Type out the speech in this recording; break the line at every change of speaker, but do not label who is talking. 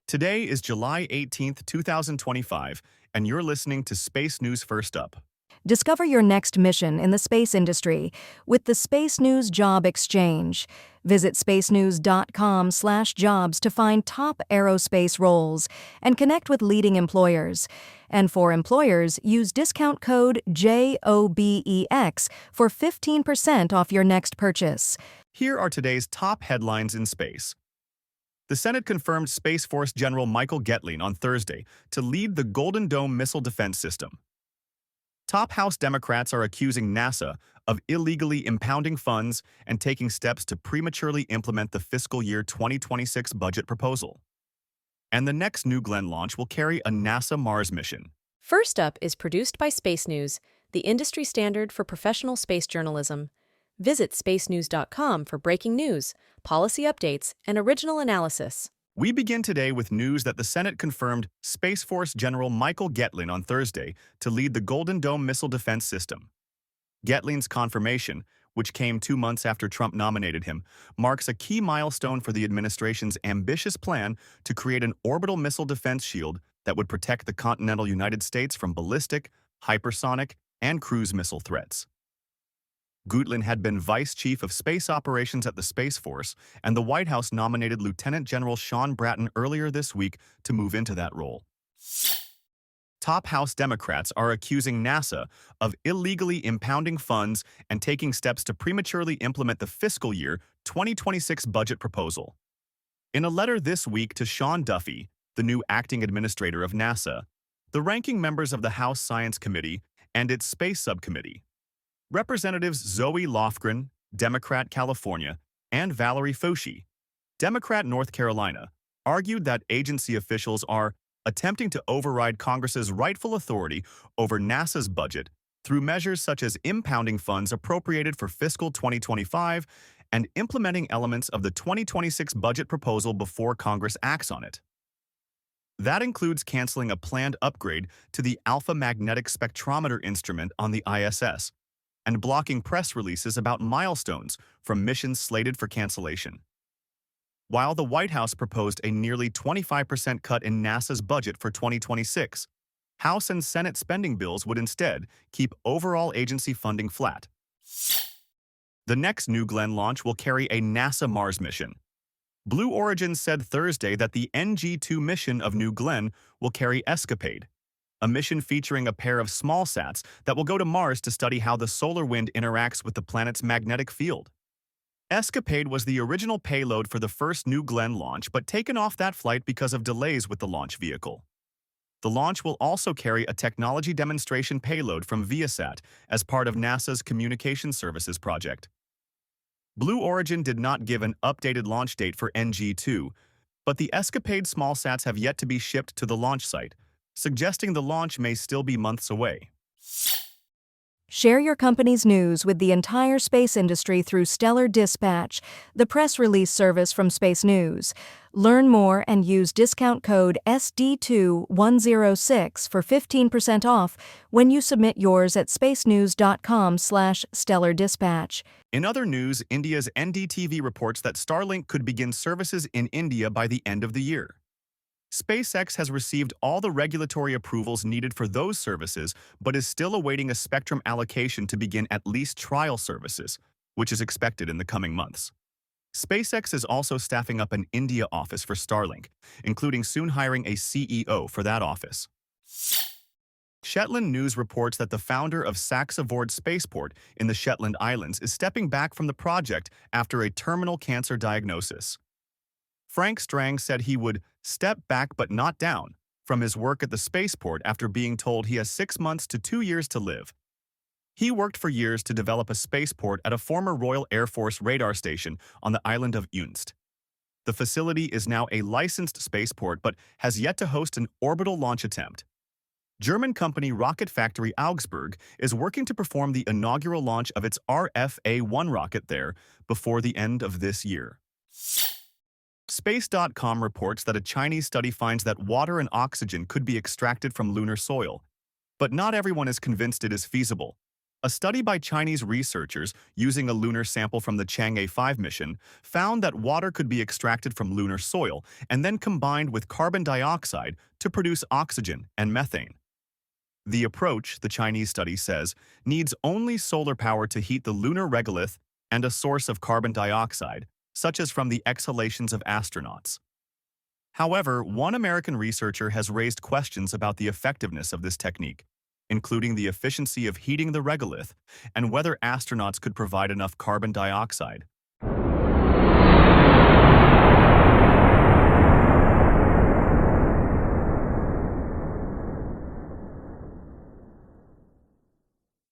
Today is July 18th, 2025, and you're listening to Space News First Up.
Discover your next mission in the space industry with the Space News Job Exchange. Visit spacenews.com/jobs to find top aerospace roles and connect with leading employers. And for employers, use discount code JOBEX for 15% off your next purchase.
Here are today's top headlines in space. The Senate confirmed Space Force General Michael Guetlein on Thursday to lead the Golden Dome missile defense system. Top House Democrats are accusing NASA of illegally impounding funds and taking steps to prematurely implement the fiscal year 2026 budget proposal. And the next New Glenn launch will carry a NASA Mars mission.
First Up is produced by Space News, the industry standard for professional space journalism. Visit spacenews.com for breaking news, policy updates, and original analysis.
We begin today with news that the Senate confirmed Space Force General Michael Guetlein on Thursday to lead the Golden Dome missile defense system. Guetlein's confirmation, which came 2 months after Trump nominated him, marks a key milestone for the administration's ambitious plan to create an orbital missile defense shield that would protect the continental United States from ballistic, hypersonic, and cruise missile threats. Guetlein had been Vice Chief of Space Operations at the Space Force, and the White House nominated Lieutenant General Sean Bratton earlier this week to move into that role. Top House Democrats are accusing NASA of illegally impounding funds and taking steps to prematurely implement the fiscal year 2026 budget proposal. In a letter this week to Sean Duffy, the new acting administrator of NASA, the ranking members of the House Science Committee and its Space Subcommittee, Representatives Zoe Lofgren, Democrat California, and Valerie Foushee, Democrat North Carolina, argued that agency officials are attempting to override Congress's rightful authority over NASA's budget through measures such as impounding funds appropriated for fiscal 2025 and implementing elements of the 2026 budget proposal before Congress acts on it. That includes canceling a planned upgrade to the Alpha Magnetic Spectrometer instrument on the ISS, and blocking press releases about milestones from missions slated for cancellation. While the White House proposed a nearly 25% cut in NASA's budget for 2026, House and Senate spending bills would instead keep overall agency funding flat. The next New Glenn launch will carry a NASA Mars mission. Blue Origin said Thursday that the NG-2 mission of New Glenn will carry Escapade, a mission featuring a pair of small sats that will go to Mars to study how the solar wind interacts with the planet's magnetic field. Escapade was the original payload for the first New Glenn launch, but taken off that flight because of delays with the launch vehicle. The launch will also carry a technology demonstration payload from Viasat as part of NASA's Communication Services project. Blue Origin did not give an updated launch date for NG-2, but the Escapade smallsats have yet to be shipped to the launch site, suggesting the launch may still be months away.
Share your company's news with the entire space industry through Stellar Dispatch, the press release service from Space News. Learn more and use discount code SD2106 for 15% off when you submit yours at spacenews.com/stellardispatch.
In other news, India's NDTV reports that Starlink could begin services in India by the end of the year. SpaceX has received all the regulatory approvals needed for those services, but is still awaiting a spectrum allocation to begin at least trial services, which is expected in the coming months. SpaceX is also staffing up an India office for Starlink, including soon hiring a CEO for that office. Shetland News reports that the founder of SaxaVord Spaceport in the Shetland Islands is stepping back from the project after a terminal cancer diagnosis. Frank Strang said he would step back but not down from his work at the spaceport after being told he has 6 months to 2 years to live. He worked for years to develop a spaceport at a former Royal Air Force radar station on the island of Unst. The facility is now a licensed spaceport but has yet to host an orbital launch attempt. German company Rocket Factory Augsburg is working to perform the inaugural launch of its RFA-1 rocket there before the end of this year. Space.com reports that a Chinese study finds that water and oxygen could be extracted from lunar soil, but not everyone is convinced it is feasible. A study by Chinese researchers using a lunar sample from the Chang'e 5 mission found that water could be extracted from lunar soil and then combined with carbon dioxide to produce oxygen and methane. The approach, the Chinese study says, needs only solar power to heat the lunar regolith and a source of carbon dioxide, such as from the exhalations of astronauts. However, one American researcher has raised questions about the effectiveness of this technique, including the efficiency of heating the regolith and whether astronauts could provide enough carbon dioxide.